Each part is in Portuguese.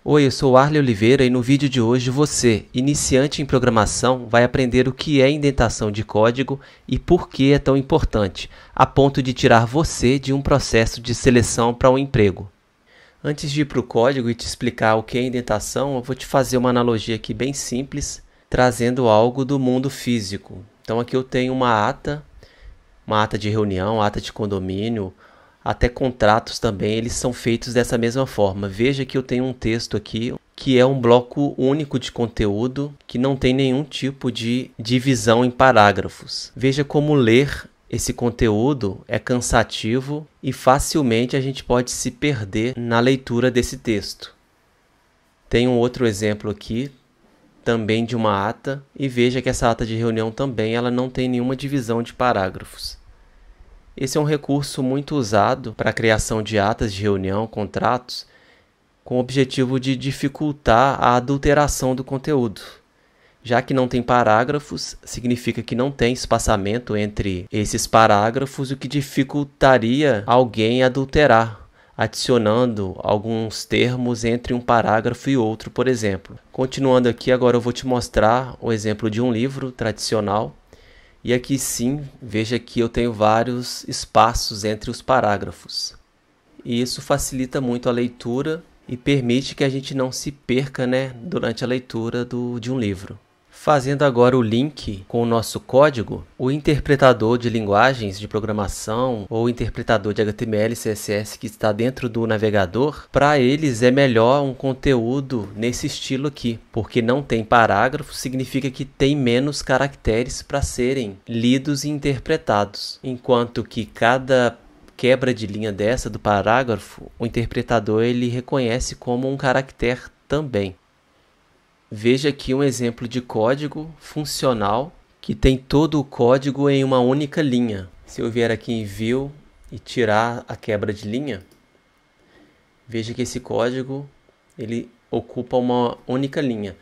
Oi, eu sou Arley Oliveira e no vídeo de hoje você, iniciante em programação, vai aprender o que é indentação de código e por que é tão importante, a ponto de tirar você de um processo de seleção para um emprego. Antes de ir para o código e te explicar o que é indentação, eu vou te fazer uma analogia aqui bem simples, trazendo algo do mundo físico. Então aqui eu tenho uma ata de reunião, ata de condomínio, até contratos também, eles são feitos dessa mesma forma. Veja que eu tenho um texto aqui que é um bloco único de conteúdo que não tem nenhum tipo de divisão em parágrafos. Veja como ler esse conteúdo é cansativo e facilmente a gente pode se perder na leitura desse texto. Tem um outro exemplo aqui, também de uma ata, e veja que essa ata de reunião também ela não tem nenhuma divisão de parágrafos. Esse é um recurso muito usado para a criação de atas de reunião, contratos, com o objetivo de dificultar a adulteração do conteúdo. Já que não tem parágrafos, significa que não tem espaçamento entre esses parágrafos, o que dificultaria alguém adulterar, adicionando alguns termos entre um parágrafo e outro, por exemplo. Continuando aqui, agora eu vou te mostrar o exemplo de um livro tradicional. E aqui sim, veja que eu tenho vários espaços entre os parágrafos. E isso facilita muito a leitura e permite que a gente não se perca, durante a leitura de um livro. Fazendo agora o link com o nosso código, o interpretador de linguagens de programação ou interpretador de HTML e CSS que está dentro do navegador, para eles é melhor um conteúdo nesse estilo aqui, porque não tem parágrafo, significa que tem menos caracteres para serem lidos e interpretados, enquanto que cada quebra de linha dessa do parágrafo, o interpretador ele reconhece como um caractere também. Veja aqui um exemplo de código funcional que tem todo o código em uma única linha. Se eu vier aqui em View e tirar a quebra de linha, veja que esse código ele ocupa uma única linha.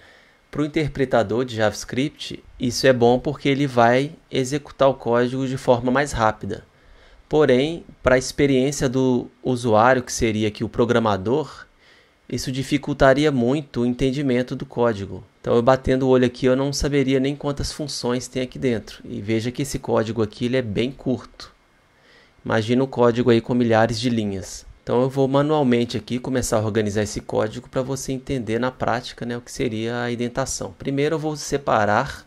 Para o interpretador de JavaScript, isso é bom porque ele vai executar o código de forma mais rápida. Porém, para a experiência do usuário, que seria aqui o programador, isso dificultaria muito o entendimento do código. Então, eu batendo o olho aqui, eu não saberia nem quantas funções tem aqui dentro. E veja que esse código aqui ele é bem curto. Imagina um código aí com milhares de linhas. Então, eu vou manualmente aqui começar a organizar esse código para você entender na prática, o que seria a indentação. Primeiro, eu vou separar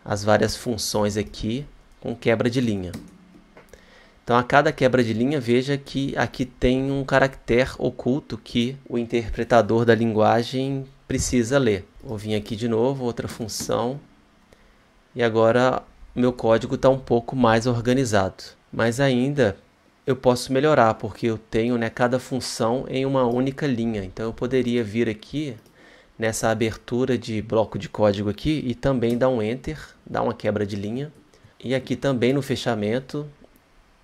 as várias funções aqui com quebra de linha. Então, a cada quebra de linha, veja que aqui tem um caractere oculto que o interpretador da linguagem precisa ler. Vou vir aqui de novo, outra função. E agora, meu código está um pouco mais organizado. Mas ainda, eu posso melhorar, porque eu tenho cada função em uma única linha. Então, eu poderia vir aqui, nessa abertura de bloco de código aqui, e também dar um Enter, dar uma quebra de linha. E aqui também no fechamento,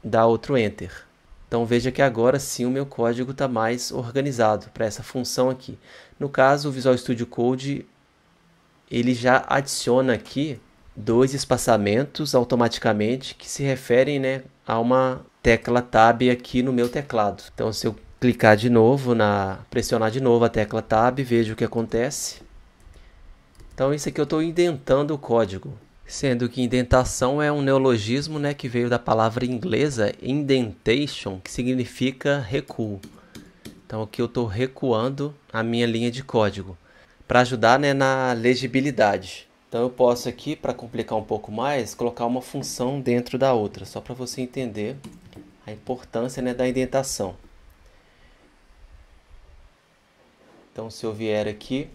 dá outro Enter. Então veja que agora sim o meu código está mais organizado para essa função aqui. No caso, o Visual Studio Code ele já adiciona aqui dois espaçamentos automaticamente que se referem a uma tecla Tab aqui no meu teclado. Então se eu clicar de novo, pressionar de novo a tecla Tab, veja o que acontece. Então isso aqui eu estou indentando o código. Sendo que indentação é um neologismo que veio da palavra inglesa indentation, que significa recuo. Então aqui eu estou recuando a minha linha de código para ajudar na legibilidade. Então eu posso aqui, para complicar um pouco mais, colocar uma função dentro da outra, só para você entender a importância da indentação. Então se eu vier aqui,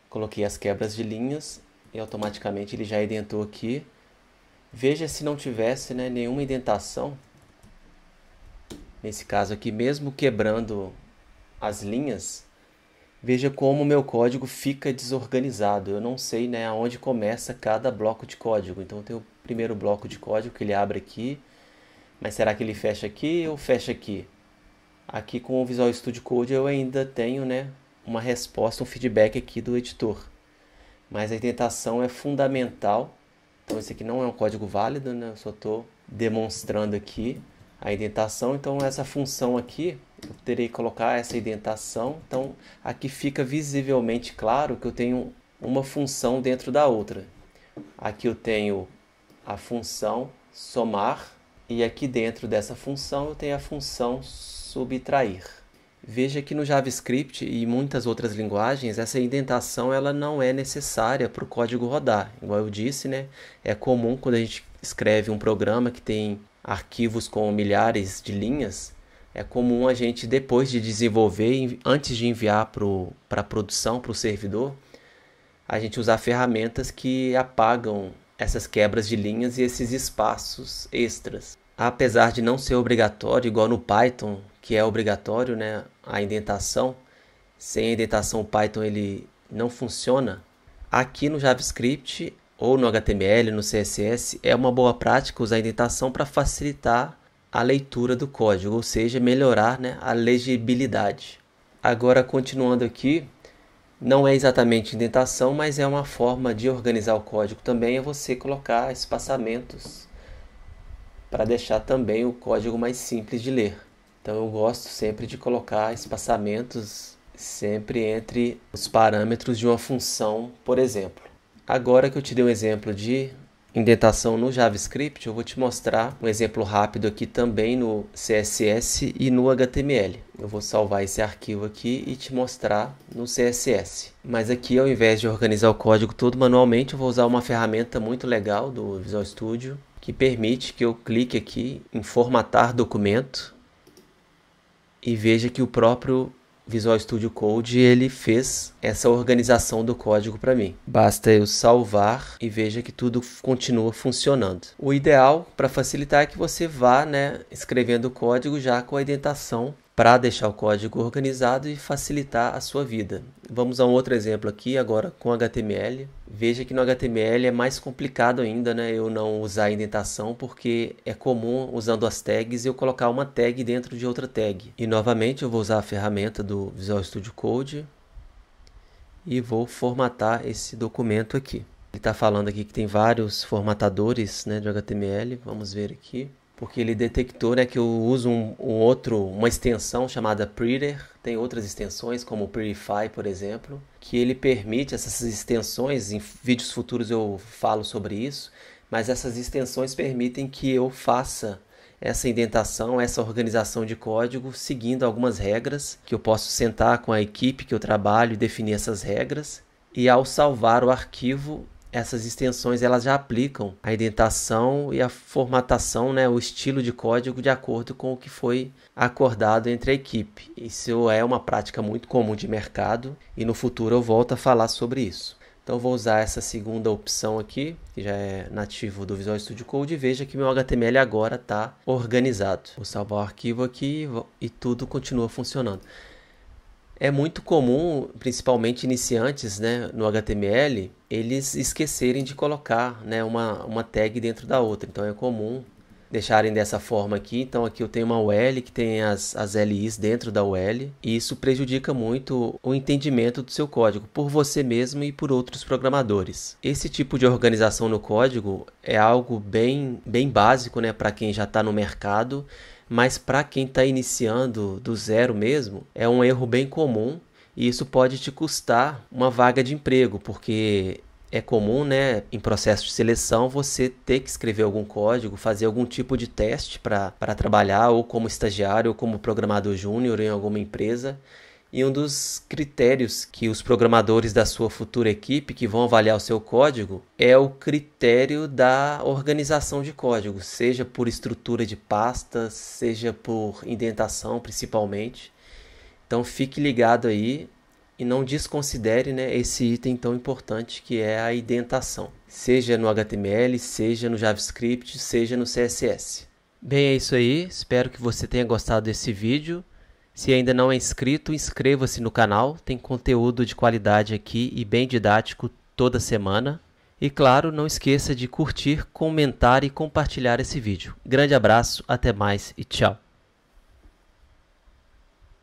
coloquei as quebras de linhas e automaticamente ele já indentou aqui. Veja se não tivesse nenhuma indentação. Nesse caso aqui, mesmo quebrando as linhas, veja como o meu código fica desorganizado. Eu não sei aonde começa cada bloco de código. Então tem o primeiro bloco de código que ele abre aqui. Mas será que ele fecha aqui ou fecha aqui? Aqui com o Visual Studio Code eu ainda tenho uma resposta, um feedback aqui do editor. Mas a indentação é fundamental. Então esse aqui não é um código válido, eu só estou demonstrando aqui a indentação. Então essa função aqui, eu terei que colocar essa indentação. Então aqui fica visivelmente claro que eu tenho uma função dentro da outra. Aqui eu tenho a função somar e aqui dentro dessa função eu tenho a função subtrair. Veja que no JavaScript e muitas outras linguagens essa indentação ela não é necessária para o código rodar. Igual eu disse, né? É comum quando a gente escreve um programa que tem arquivos com milhares de linhas, é comum a gente, depois de desenvolver, antes de enviar para a produção, para o servidor, a gente usar ferramentas que apagam essas quebras de linhas e esses espaços extras. Apesar de não ser obrigatório, igual no Python, que é obrigatório, né, a indentação, sem a indentação o Python ele não funciona. Aqui no JavaScript ou no HTML, no CSS, é uma boa prática usar a indentação para facilitar a leitura do código, ou seja, melhorar, né, a legibilidade. Agora, continuando aqui, não é exatamente indentação, mas é uma forma de organizar o código também, é você colocar espaçamentos para deixar também o código mais simples de ler. Então eu gosto sempre de colocar espaçamentos sempre entre os parâmetros de uma função, por exemplo. Agora que eu te dei um exemplo de indentação no JavaScript, eu vou te mostrar um exemplo rápido aqui também no CSS e no HTML. Eu vou salvar esse arquivo aqui e te mostrar no CSS. Mas aqui, ao invés de organizar o código todo manualmente, eu vou usar uma ferramenta muito legal do Visual Studio, que permite que eu clique aqui em formatar documento e veja que o próprio Visual Studio Code ele fez essa organização do código para mim. Basta eu salvar e veja que tudo continua funcionando. O ideal para facilitar é que você vá, né, escrevendo o código já com a indentação para deixar o código organizado e facilitar a sua vida. Vamos a um outro exemplo aqui agora com HTML. Veja que no HTML é mais complicado ainda, né, eu não usar a indentação, porque é comum usando as tags eu colocar uma tag dentro de outra tag. E novamente eu vou usar a ferramenta do Visual Studio Code e vou formatar esse documento aqui. Ele está falando aqui que tem vários formatadores, né, de HTML. Vamos ver aqui. Porque ele detectou, né, que eu uso uma extensão chamada Prettier. Tem outras extensões, como o Prettify, por exemplo, que ele permite essas extensões. Em vídeos futuros eu falo sobre isso, mas essas extensões permitem que eu faça essa indentação, essa organização de código, seguindo algumas regras, que eu posso sentar com a equipe que eu trabalho e definir essas regras. E ao salvar o arquivo, essas extensões elas já aplicam a indentação e a formatação, né, o estilo de código de acordo com o que foi acordado entre a equipe. Isso é uma prática muito comum de mercado e no futuro eu volto a falar sobre isso. Então eu vou usar essa segunda opção aqui, que já é nativo do Visual Studio Code, e veja que meu HTML agora está organizado. Vou salvar o arquivo aqui e tudo continua funcionando. É muito comum, principalmente iniciantes, né, no HTML, eles esquecerem de colocar, né, uma tag dentro da outra. Então é comum deixarem dessa forma aqui. Então aqui eu tenho uma UL que tem as LIs dentro da UL. E isso prejudica muito o entendimento do seu código por você mesmo e por outros programadores. Esse tipo de organização no código é algo bem básico, né, para quem já está no mercado. Mas para quem está iniciando do zero mesmo, é um erro bem comum e isso pode te custar uma vaga de emprego, porque é comum, né, em processo de seleção, você ter que escrever algum código, fazer algum tipo de teste para trabalhar ou como estagiário ou como programador júnior em alguma empresa. E um dos critérios que os programadores da sua futura equipe que vão avaliar o seu código é o critério da organização de código, seja por estrutura de pastas, seja por indentação principalmente. Então fique ligado aí e não desconsidere, né, esse item tão importante que é a indentação, seja no HTML, seja no JavaScript, seja no CSS. Bem, é isso aí, espero que você tenha gostado desse vídeo. Se ainda não é inscrito, inscreva-se no canal, tem conteúdo de qualidade aqui e bem didático toda semana. E claro, não esqueça de curtir, comentar e compartilhar esse vídeo. Grande abraço, até mais e tchau!